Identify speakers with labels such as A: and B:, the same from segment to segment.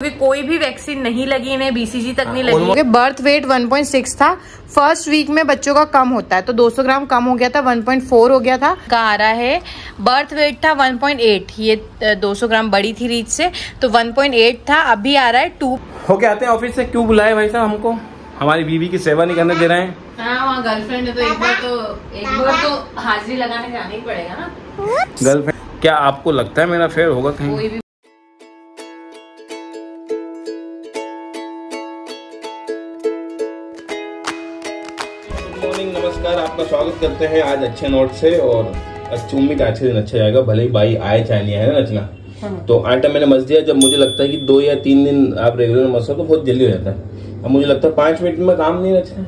A: कोई भी वैक्सीन नहीं लगी इन्हें, BCG तक नहीं लगी। बर्थ वेट 1.6 था। फर्स्ट वीक में बच्चों का कम होता है, तो 200 ग्राम कम हो गया था, 1.4 हो गया था। का आ रहा है बर्थ वेट था 1.8, ये 200 ग्राम बड़ी थी रीच से, तो 1.8 था, अभी आ रहा है 2।
B: होके आते हैं ऑफिस से। क्यों बुलाए भाई साहब हमको? हमारी बीवी की सेवा नहीं करने दे रहे हैं।
A: हाँ, वहाँ गर्लफ्रेंड है तो एक बार तो हाजिरी लगाने जाना ही पड़ेगा ना।
B: गर्लफ्रेंड क्या आपको लगता है मेरा फेयर होगा कहीं? मॉर्निंग, नमस्कार, आपका स्वागत करते हैं आज अच्छे नोट से। और उम्मीद अच्छे दिन अच्छा जाएगा, भले ही भाई आए चाहे नहीं आए ना रचना। तो आटा मैंने मस दिया। जब मुझे लगता है कि 2 या 3 दिन आप रेगुलर मसो तो बहुत जल्दी हो जाता है। अब मुझे लगता है 5 मिनट में काम नहीं रचना।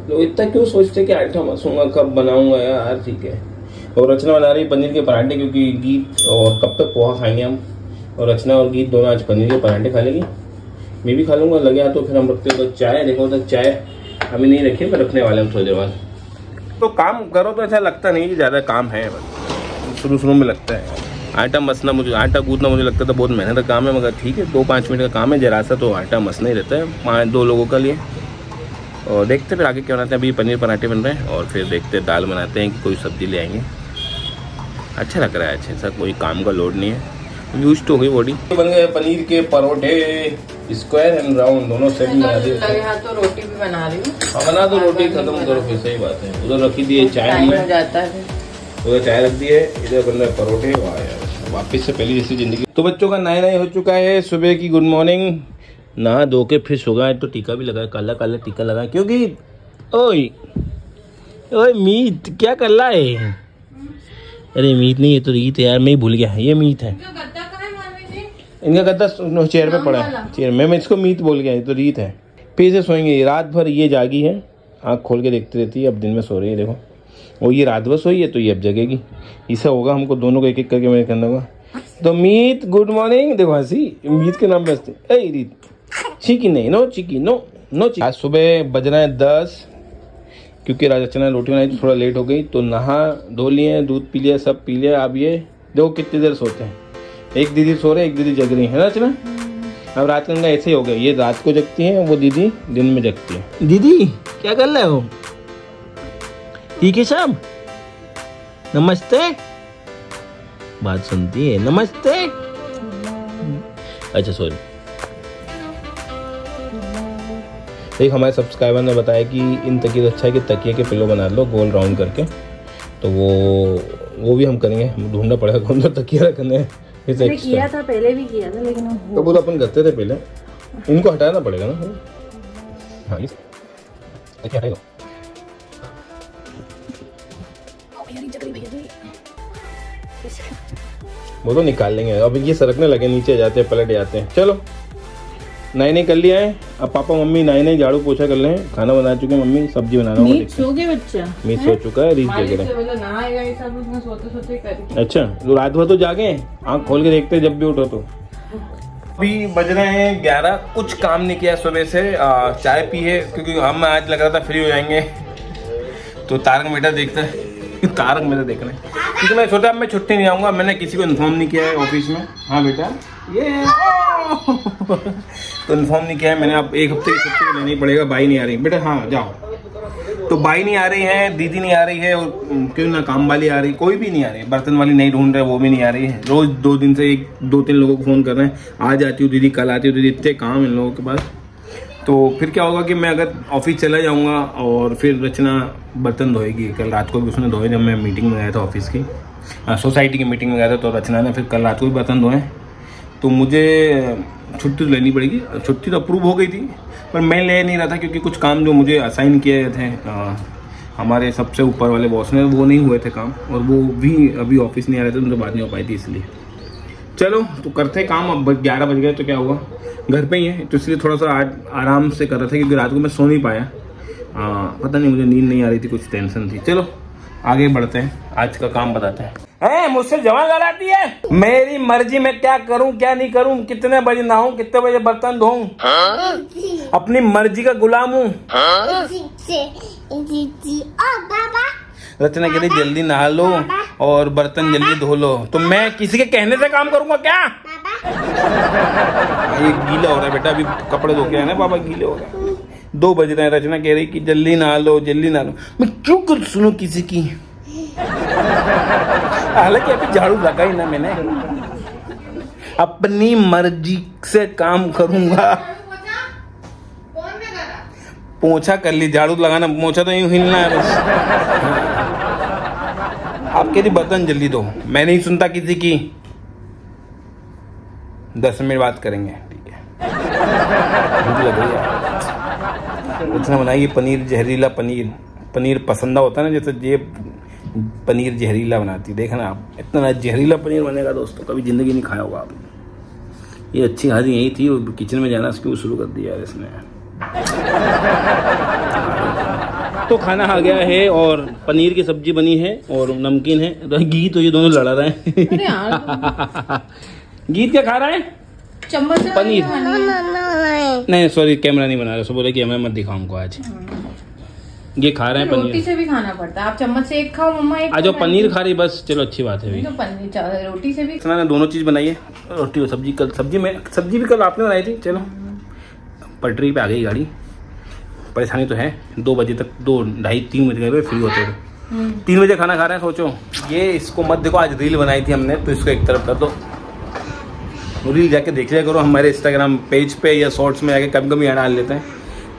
B: लोग इतना क्यों सोचते कि आटा मसूंगा कब बनाऊंगा यार, ठीक है। और रचना बना रही पनीर के पराठे, क्योंकि गीत और कब तक पोहा खाएंगे हम। और रचना और गीत दोनों आज पनीर के पराठे खा लेंगी, मैं भी खा लूंगा। लगे तो फिर हम रखते हो चाय। देखो तो चाय अभी नहीं रखी, पर रखने वाले हम थोड़ी देर बाद। तो काम करो तो ऐसा लगता नहीं कि ज़्यादा काम है, शुरू में लगता है। आटा मसना, मुझे आटा गूंथना मुझे लगता था बहुत मेहनत का काम है, मगर ठीक है 2-5 मिनट का काम है जरा सा। तो आटा मसना ही रहता है 2 लोगों का लिए। और देखते फिर आगे क्या बनाते हैं। अभी पनीर पराठे बन रहे हैं और फिर देखते हैं दाल बनाते हैं कि कोई सब्जी ले आएंगे। अच्छा लग रहा है, अच्छा सा कोई काम का लोड नहीं है, यूज तो हो गई बॉडी। बन गए पनीर के परोठे, स्क्वायर एंड राउंड दोनों सेट बना दिए।
A: तो रोटी भी बना रही हूँ।
B: बना दो रोटी, खत्म करो फिर। सही बात है। उधर रखी दी है चाय में,
A: जाता है
B: उधर चाय रख दी है, इधर बन रहे परोठे। वाह यार, वापिस से पहली जैसी जिंदगी। तो बच्चों का नया हो चुका है। सुबह की गुड मॉर्निंग। नहा धो के फिर सो गए। तो टीका भी लगा, काला काला टीका लगा, क्योंकि ओए मीत क्या कर रहा है? अरे मीत नहीं, ये तो रीत है यार, मैं ही भूल गया, ये मीत है। इनका गद्दा चेयर पे पड़ा है, चेयर में। मैं इसको मीत बोल गया, ये तो रीत है। फिर से सोएंगे। रात भर ये जागी है, आँख खोल के देखती रहती है। अब दिन में सो रही है, देखो। और ये रात भर सोई है तो ये अब जगेगी। ऐसा होगा, हमको दोनों को एक एक करके मैंने करना होगा। तो मीत गुड मॉर्निंग। देखो हंसी, मीत के नाम पे हंसते। ए रीत चिकी नहीं, नो चिकी, नो चिकी। आज सुबह बज रहा है 10, क्योंकि रचना रोटी बनाई तो थोड़ा लेट हो गई। तो नहा धो लिए, दूध पी लिया, सब पी लिया। अब ये देखो कितनी देर सोते हैं। एक दीदी सो रहे, एक दीदी जग रही है ना रचना। अब रात का ऐसे ही हो गया, ये रात को जगती है, वो दीदी दिन में जगती है। दीदी क्या कर रहे हो? ठीक है साहब, नमस्ते। बात सुनती है, नमस्ते। अच्छा सॉरी। एक हमारे सब्सक्राइबर ने बताया कि इन तकिए से अच्छा है कि तकिए के पिलो बना लो गोल राउंड करके। तो वो भी हम करेंगे। हम ढूंढना पड़ेगा कौन सा तकिया रखने है।
A: किया था, पहले भी किया था, लेकिन
B: तो वो अपन करते थे पहले। इनको हटाना पड़ेगा ना। हाँ क्या हटाएगा? वो तो निकाल लेंगे। अब ये सरकने लगे, नीचे जाते हैं, पलट जाते हैं। चलो नए कर लिया है। अब पापा मम्मी नए झाड़ू पोछा कर ले हैं। खाना बना चुके हैं मम्मी, सब्जी बनाना होगा। मीत सो चुका है, रीत जग रहा है। अच्छा, तो रात भर तो जागे, आँख खोल के देखते जब भी उठो तो। अभी बज रहे हैं 11। कुछ काम नहीं किया सुबह से। चाय पी है, क्योंकि हम आज लग रहा था फ्री हो जाएंगे। तो तारक मेहता देखते हैं। तारक मेहता देख रहे हैं, क्योंकि मैं सोचा मैं छुट्टी नहीं आऊँगा। मैंने किसी को इन्फॉर्म नहीं किया है ऑफिस में। हाँ बेटा, ये तो इन्फॉर्म नहीं किया है मैंने। अब 1 हफ्ते की छुट्टी लेनी पड़ेगा। बाई नहीं आ रही बेटा, हाँ जाओ। तो बाई नहीं आ रही है, दीदी नहीं आ रही है, और क्यों ना काम वाली आ रही, कोई भी नहीं आ रही। बर्तन वाली नहीं ढूंढ रहे, वो भी नहीं आ रही है। रोज 2 दिन से 2-3 लोगों को फ़ोन कर रहे हैं, आज आती हूँ दीदी, कल आती हूँ दीदी। इतने काम इन लोगों के पास। तो फिर क्या होगा कि मैं अगर ऑफिस चला जाऊँगा और फिर रचना बर्तन धोएगी। कल रात को भी उसने धोए, जब मैं मीटिंग में गया था ऑफिस की, सोसाइटी की मीटिंग में गया था। तो रचना ने फिर कल रात को भी बर्तन धोए। तो मुझे छुट्टी तो लेनी पड़ेगी। छुट्टी तो अप्रूव हो गई थी, पर मैं ले नहीं रहा था, क्योंकि कुछ काम जो मुझे असाइन किए गए थे हमारे सबसे ऊपर वाले बॉस ने, वो नहीं हुए थे काम। और वो भी अभी ऑफिस नहीं आ रहे थे, उनसे बात नहीं हो पाई थी, इसलिए। चलो तो करते काम। अब 11 बज गए तो क्या हुआ, घर पे ही है, तो इसलिए थोड़ा सा आज आराम से कर रहा था, क्योंकि रात को मैं सो नहीं पाया। पता नहीं, मुझे नींद नहीं आ रही थी, कुछ टेंशन थी। चलो आगे बढ़ते हैं, आज का काम बताते हैं। मुझसे जवान लड़ाती है। मेरी मर्जी, मैं क्या करूं क्या नहीं करूं, कितने बजे नहाऊं, कितने बजे बर्तन धोऊं, अपनी मर्जी का गुलाम हूँ। रचना कह रही जल्दी नहा लो और बर्तन जल्दी धो लो, तो मैं किसी के कहने से काम करूंगा क्या? ये गीला हो रहा है बेटा, अभी कपड़े धो के आए ना पापा, गीले हो रहे हैं। 2 बज रहे हैं। रचना कह रही कि जल्दी नहा लो, जल्दी नहा लो। मैं क्यों कुछ सुनूं किसी की? हालांकि अभी झाड़ू लगा ही ना मैंने, अपनी मर्जी से काम करूंगा। पोछा कर ली, झाड़ू लगाना, पोछा तो यूं हिलना है बस। आप कह रही बर्तन जल्दी दो, मैं नहीं सुनता किसी की। 10 मिनट बात करेंगे, ठीक है? भूख लग रही है। इतना बनाइए पनीर, जहरीला पनीर। पनीर पसंदा होता है ना, जैसे ये पनीर जहरीला बनाती, देखना आप। इतना जहरीला पनीर बनेगा दोस्तों, कभी जिंदगी नहीं खाया होगा आपने। ये अच्छी खासी यही थी, किचन में जाना क्यों शुरू कर दिया यार इसने। तो खाना आ गया है और पनीर की सब्जी बनी है और नमकीन है। तो घी तो ये दोनों लड़ा रहे हैं। गीत क्या खा रहा है?
A: चम्मच
B: पनीर। नहीं सॉरी, कैमरा नहीं बना रहा, सो बोले कि हमें मत दिखाओ हमको आज। ये खा रहे हैं पनीर।
A: रोटी से भी खाना पड़ता है, आप चम्मच से एक खाओ मम्मा, एक
B: आज पनीर खा रही, बस चलो अच्छी बात है।
A: तो पनीर रोटी से भी
B: ने दोनों चीज बनाई है, रोटी और सब्जी। कल सब्जी भी कल आपने बनाई थी। चलो पटरी पे आ गई गाड़ी। परेशानी तो है, 2 बजे तक, 2, ढाई, 3 बजे गए फ्री होते थे। 3 बजे खाना खा रहे हैं। सोचो ये, इसको मत देखो, आज रील बनाई थी हमने, तो इसको एक तरफ कर दो। रील जाके देख लिया करो हमारे इंस्टाग्राम पेज पे या शॉर्ट्स में जाके, कभी कभी यहाँ डाल लेते हैं।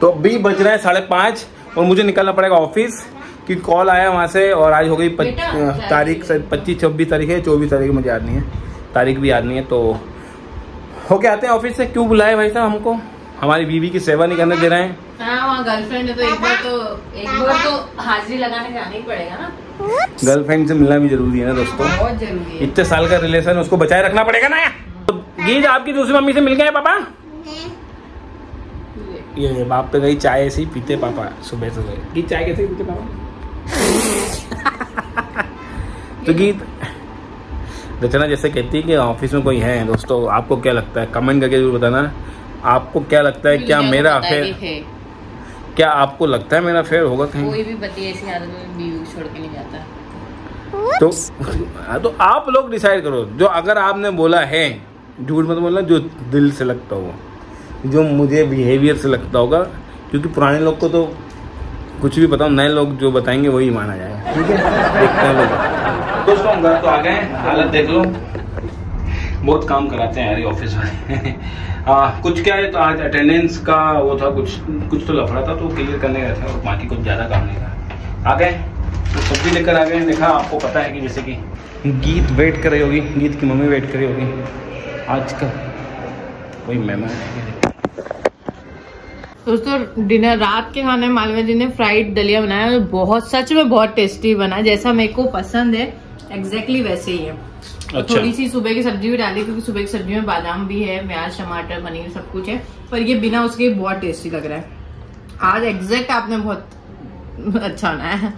B: तो अभी बज रहे हैं 5:30 और मुझे निकलना पड़ेगा ऑफिस की। कॉल आया वहाँ से और आज हो गई तारीख 25-26 तारीख है, 24 तारीख मुझे याद नहीं है, तारीख भी याद नहीं है। तो होके आते हैं ऑफिस से। क्यों बुलाए भाई साहब हमको? हमारी बीवी की सेवा नहीं करने दे रहे हैं।
A: वहाँ गर्लफ्रेंड है तो एक बार तो हाजिरी लगाने जाना ही पड़ेगा ना।
B: गर्लफ्रेंड से मिलना भी जरूरी है ना दोस्तों,
A: बहुत जरूरी है।
B: इतने साल का रिलेशन, उसको बचाए रखना पड़ेगा ना। तो गीत आपकी दूसरी मम्मी से मिल गए पापा? ये बाप पे गई, चाय ऐसे ही पीते पापा सुबह सुबह। गीत चाय कैसे पीते पापा? तो गीत रचना जैसे कहती है कि ऑफिस में कोई है दोस्तों, आपको क्या लगता है कमेंट करके जरूर बताना। आपको क्या लगता है, क्या मेरा अफेयर, क्या आपको लगता है मेरा अफेयर होगा कहीं?
A: कोई भी पति ऐसी आदत में बीवी छोड़ के नहीं जाता।
B: तो आप लोग डिसाइड करो। जो अगर आपने बोला है, झूठ मत बोलना, जो दिल से लगता हो, जो मुझे बिहेवियर से लगता होगा, क्योंकि पुराने लोग को तो कुछ भी बताओ, नए लोग जो बताएंगे वही माना जाएगा, ठीक है? देखते हैं लोग। दोस्तों हम घर तो आ गए, हालत देख लो, बहुत काम कराते हैं यार ऑफिस में। कुछ क्या है, तो आज अटेंडेंस का वो था, कुछ तो लफड़ा था, तो क्लियर करने गए थे और बाकी कुछ ज्यादा काम नहीं था। आ गए तो सब्जी लेकर आ गए। देखा, आपको पता है कि जैसे कि गीत वेट कर रही होगी, गीत की मम्मी वेट कर रही होगी, आजकल कोई मेहमान है।
A: दोस्तों डिनर, रात के खाने में मालवा जी ने फ्राइड दलिया बनाया, बहुत सच में बहुत टेस्टी बना, जैसा मेरे को पसंद है एग्जैक्टली वैसे ही है। अच्छा। थोड़ी सी सुबह की सब्जी भी डाली, क्योंकि सुबह की सब्जी में बादाम भी है, प्याज, टमाटर, पनीर सब कुछ है, पर ये बिना उसके बहुत टेस्टी लग रहा है। आज एग्जैक्ट आपने बहुत अच्छा बनाया है।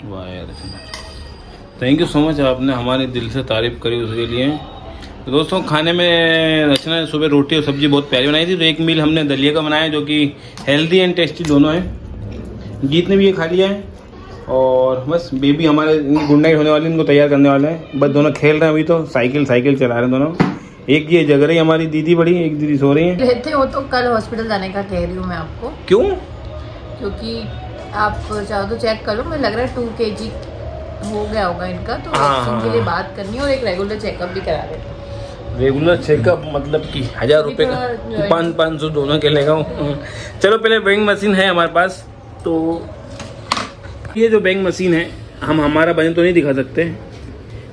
B: वाह यार, थैंक यू सो मच, आपने हमारे दिल से तारीफ करी उसके लिए। तो दोस्तों खाने में रचना ने सुबह रोटी और सब्जी बहुत प्यारी बनाई थी, तो एक मील हमने दलिया का बनाया जो कि हेल्दी एंड टेस्टी दोनों है। गीत ने भी ये खा लिया है और बस बेबी हमारे गुड नाइट होने वाली, इनको तैयार करने वाले हैं। बस दोनों खेल रहे हैं अभी, तो साइकिल चला रहे हैं दोनों। एक ये जग रही है हमारी दीदी बड़ी, एक दीदी सो रही है।
A: लेते हो तो कल हॉस्पिटल जाने का कह रही हूँ मैं आपको।
B: क्यों?
A: क्योंकि आप चाहो तो चेक कर लो, मुझे लग रहा है 2 kg हो गया होगा इनका, तो वैक्सीन के लिए बात करनी है और एक रेगुलर चेकअप भी करा देते।
B: रेगुलर चेकअप मतलब कि 1000 रुपये का 500 दोनों के लेगा। चलो पहले वेइंग मशीन है हमारे पास, तो ये जो वेइंग मशीन है, हम हमारा वजन तो नहीं दिखा सकते,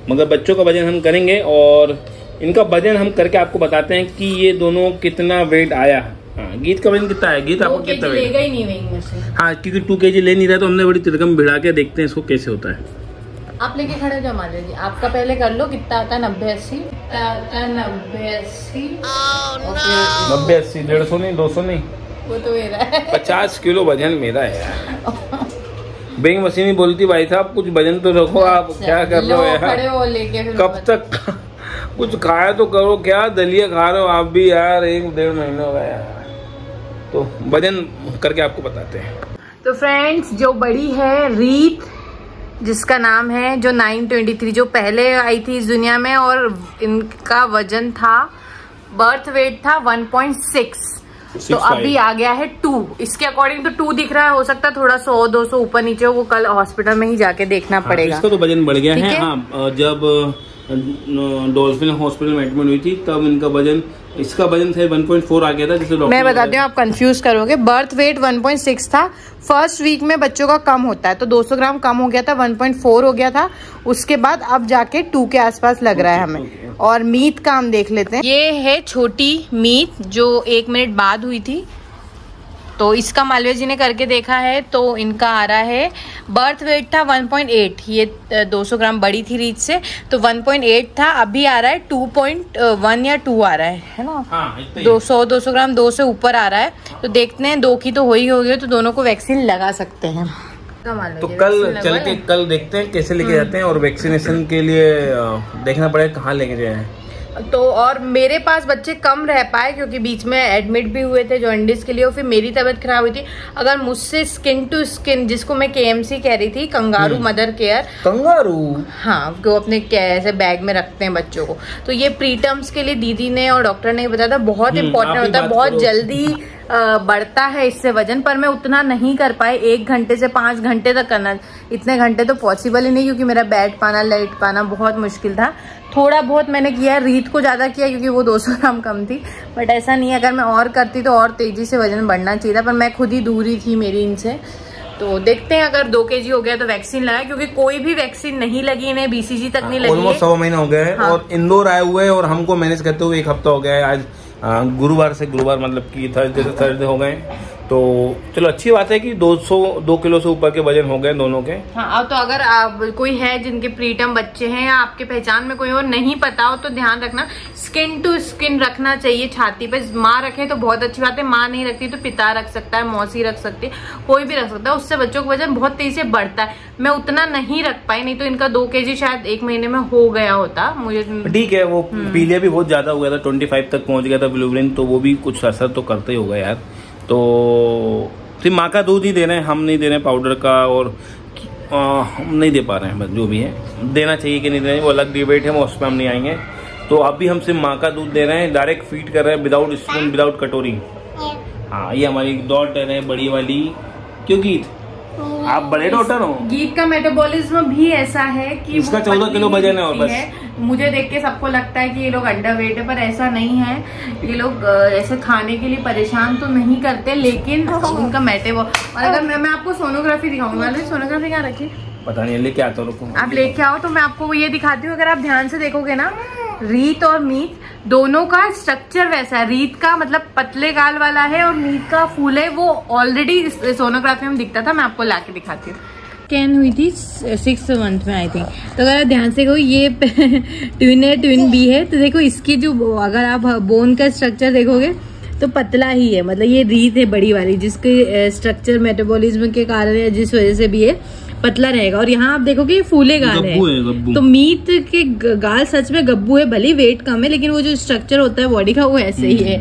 B: मगर बच्चों का वजन हम करेंगे और इनका वजन हम करके आपको बताते हैं कि ये दोनों कितना वेट आया। हाँ, गीत का वजन कितना है? गीत आपको कितना वेट
A: लेगा ही नहीं वेइंग मशीन।
B: हाँ, क्योंकि 2 kg ले नहीं रहा, तो हमने बड़ी तिरकम भिड़ा के देखते हैं इसको कैसे होता है।
A: आप लेके खड़े हो जमा लीजिए, आपका पहले कर लो कितना आता है। 90-80
B: 90-80 150 नहीं, 200 नहीं,
A: वो तो मेरा है। 50
B: किलो वजन मेरा है यार। वेइंग मशीन ही बोलती भाई साहब कुछ वजन तो रखो। आप क्या कर रहे हो यार?
A: खड़े हो लेके,
B: कब तक कुछ खाया तो करो। क्या दलिया खा रहे हो आप भी यार? 1-1.5 महीने हो गया यार। तो वजन करके आपको बताते हैं।
A: तो फ्रेंड्स, जो बड़ी है रीत, जिसका नाम है जो 923, जो पहले आई थी इस दुनिया में, और इनका वजन था, बर्थ वेट था 1.6, तो अभी आ गया है 2। इसके अकॉर्डिंग तो 2 दिख रहा है, हो सकता है थोड़ा 100-200 ऊपर नीचे हो, वो कल हॉस्पिटल में ही जाके देखना पड़ेगा।
B: इसका तो वजन बढ़ गया है। हाँ, जब डॉल्फिन हॉस्पिटल में एडमिट हुई थी तब इनका वजन, इसका वजन था 1.4 आ गया था, जिसे
A: मैं बताती हूँ, आप कंफ्यूज करोगे। बर्थ वेट 1.6 था, फर्स्ट वीक में बच्चों का कम होता है, तो 200 ग्राम कम हो गया था, 1.4 हो गया था, उसके बाद अब जाके 2 के आसपास लग रहा है हमें। और मीत का हम देख लेते हैं। ये है छोटी मीत जो 1 मिनट बाद हुई थी, तो इसका मालवीय जी ने करके देखा है, तो इनका आ रहा है, बर्थ वेट था 1.8, ये 200 ग्राम बड़ी थी रीच से, तो 1.8 था, अभी आ रहा है 2.1 या 2 आ रहा है ना। हाँ, 200 ग्राम 2 से ऊपर आ रहा है, तो देखते हैं, 2 की तो हो ही होगी, तो दोनों को वैक्सीन लगा सकते हैं।
B: तो कल चल के कल देखते हैं कैसे लेके जाते हैं, और वैक्सीनेशन के लिए देखना पड़ेगा कहाँ लेके जाए।
A: तो और मेरे पास बच्चे कम रह पाए क्योंकि बीच में एडमिट भी हुए थे जॉन्डिस के लिए, और फिर मेरी तबीयत खराब हुई थी। अगर मुझसे स्किन टू स्किन, जिसको मैं KMC कह रही थी, कंगारू मदर केयर,
B: कंगारू,
A: हाँ, वो अपने ऐसे बैग में रखते हैं बच्चों को, तो ये प्रीटर्म्स के लिए दीदी ने और डॉक्टर ने बताया था, बहुत इंपॉर्टेंट होता है, बहुत जल्दी बढ़ता है इससे वजन, पर मैं उतना नहीं कर पाई। 1 घंटे से 5 घंटे तक करना, इतने घंटे तो पॉसिबल ही नहीं, क्योंकि मेरा बैठ पाना लेट पाना बहुत मुश्किल था। थोड़ा बहुत मैंने किया है, रीत को ज़्यादा किया क्योंकि वो 200 ग्राम कम थी, बट ऐसा नहीं है, अगर मैं और करती तो और तेज़ी से वजन बढ़ना चाहिए था, पर मैं खुद ही दूरी थी मेरी इनसे। तो देखते हैं, अगर 2 kg हो गया तो वैक्सीन लगाए, क्योंकि कोई भी वैक्सीन नहीं लगी इन्हें, BCG तक नहीं लगी है।
B: ऑलमोस्ट 100 महीना हो गया है। हाँ। और इंदौर आए हुए और हमको मैनेज करते हुए 1 हफ्ता हो गया है। आज गुरुवार से गुरुवार मतलब कि थर्सडे से थर्सडे हो गए, तो चलो अच्छी बात है कि 2 किलो से ऊपर के वजन हो गए दोनों के।
A: हाँ, अब तो अगर आप कोई है जिनके प्रीटर्म बच्चे हैं या आपके पहचान में कोई और नहीं पता हो, तो ध्यान रखना, स्किन टू स्किन रखना चाहिए छाती पे। माँ रखे तो बहुत अच्छी बात है, माँ नहीं रखती तो पिता रख सकता है, मौसी रख सकती है, कोई भी रख सकता है, उससे बच्चों का वजन बहुत तेजी से बढ़ता है। मैं उतना नहीं रख पाई, नहीं तो इनका 2 kg शायद 1 महीने में हो गया होता मुझे।
B: ठीक है, वो पीलिया भी बहुत ज्यादा हो गया था, 25 तक पहुंच गया था बिलुब्रिन, तो वो भी कुछ असर तो करते ही होगा यार। तो सिर्फ माँ का दूध ही दे रहे हैं, हम नहीं दे रहे हैं पाउडर का, और हम नहीं दे पा रहे हैं, बस जो भी है देना चाहिए कि नहीं देना चाहिए वो अलग डिबेट है, वो उस पर हम नहीं आएंगे। तो अभी हम सिर्फ माँ का दूध दे रहे हैं, डायरेक्ट फीड कर रहे हैं, विदाउट स्पून, विदाउट कटोरी। हाँ, ये हमारी डॉटर है बड़ी वाली। क्यों गीत, आप बड़े डॉटर हो?
A: गीत का मेटाबॉलिज्म भी ऐसा है कि
B: इसका 14 किलो वजन है, और बस
A: मुझे देख के सबको लगता है कि ये लोग अंडरवेट है, पर ऐसा नहीं है। ये लोग ऐसे खाने के लिए परेशान तो नहीं करते, लेकिन उनका मेटाबॉल। और अगर मैं आपको सोनोग्राफी दिखाऊंगा, सोनोग्राफी क्या रखी
B: पता नहीं, लेके आता हूँ,
A: आप लेके आओ तो मैं आपको ये दिखाती हूँ। अगर आप ध्यान से देखोगे ना, रीत और मीत दोनों का स्ट्रक्चर वैसा है। रीत का मतलब पतले गाल वाला है और मीत का फूल है, वो ऑलरेडी सोनोग्राफी में दिखता था। मैं आपको लाके दिखाती हूँ। स्कैन हुई थी 6th मंथ में आई थिंक, तो अगर आप ध्यान से देखो, ये ट्विन है, ट्विन बी है, तो देखो इसकी जो, अगर आप बोन का स्ट्रक्चर देखोगे तो पतला ही है, मतलब ये रीत है बड़ी वाली, जिसके स्ट्रक्चर मेटाबॉलिज्म के कारण है, जिस वजह से भी ये पतला रहेगा। और यहाँ आप देखोगे ये फूले गाल है, तो मीट के गाल सच में गब्बू है, भले वेट कम है, लेकिन वो जो स्ट्रक्चर होता है बॉडी का वो ऐसे ही है।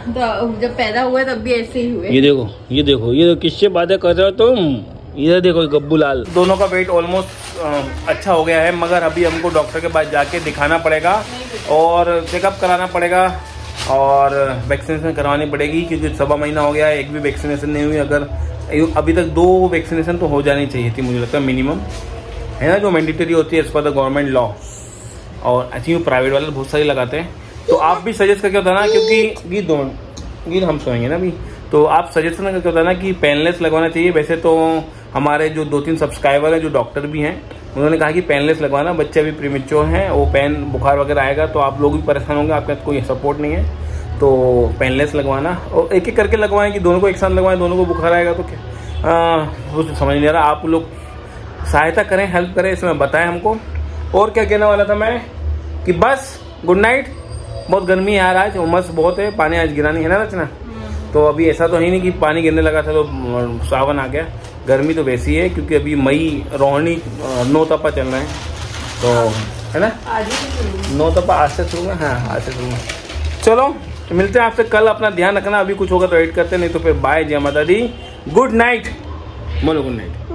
A: तो जब पैदा हुआ तब भी ऐसे ही हुए।
B: ये देखो, ये देखो, ये किससे बातें कर रहे हो तुम? ये देखो गब्बू लाल। दोनों का वेट ऑलमोस्ट अच्छा हो गया है, मगर अभी हमको डॉक्टर के पास जाके दिखाना पड़ेगा और चेकअप कराना पड़ेगा और वैक्सीनेशन करवानी पड़ेगी, क्योंकि 1.25 महीना हो गया है, एक भी वैक्सीनेशन नहीं हुई। अगर अभी तक 2 वैक्सीनेशन तो हो जानी चाहिए थी, मुझे लगता है मिनिमम, है ना, जो मैंडेटरी होती है as per the government law. और आई थिंक प्राइवेट वाले बहुत सारी लगाते हैं, तो आप भी सजेस्ट करके बताना, क्योंकि गीत हम सोएंगे ना अभी, तो आप सजेस्ट करके बताना कि पेनलेस लगवाना चाहिए। वैसे तो हमारे जो 2-3 सब्सक्राइबर हैं जो डॉक्टर भी हैं, उन्होंने कहा कि पेनलेस लगवाना, बच्चे अभी प्रीमेच्योर हैं, वो पेन बुखार वगैरह आएगा तो आप लोग भी परेशान होंगे, आपके कोई सपोर्ट नहीं है, तो पेनलेस लगवाना। और एक एक करके लगवाएं कि दोनों को एक साथ लगवाएं, दोनों को बुखार आएगा तो क्या, वो तो समझ नहीं आ रहा। आप लोग सहायता करें, हेल्प करें, इसमें बताएं हमको। और क्या कहने वाला था मैं, कि बस गुड नाइट। बहुत गर्मी है यार, आज उमस बहुत है, पानी आज गिरा नहीं है ना रचना, तो अभी ऐसा तो है नहीं कि पानी गिरने लगा था तो सावन आ गया। गर्मी तो वैसी है, क्योंकि अभी मई रोहिणी 9 तपा चल रहे हैं, तो है ना, 9 तपा आज से शुरू है। हाँ, आज से शुरू है। चलो मिलते हैं आपसे कल, अपना ध्यान रखना। अभी कुछ होगा तो एडिट करते, नहीं तो फिर बाय, जय माता दी, गुड नाइट, बोलो गुड नाइट।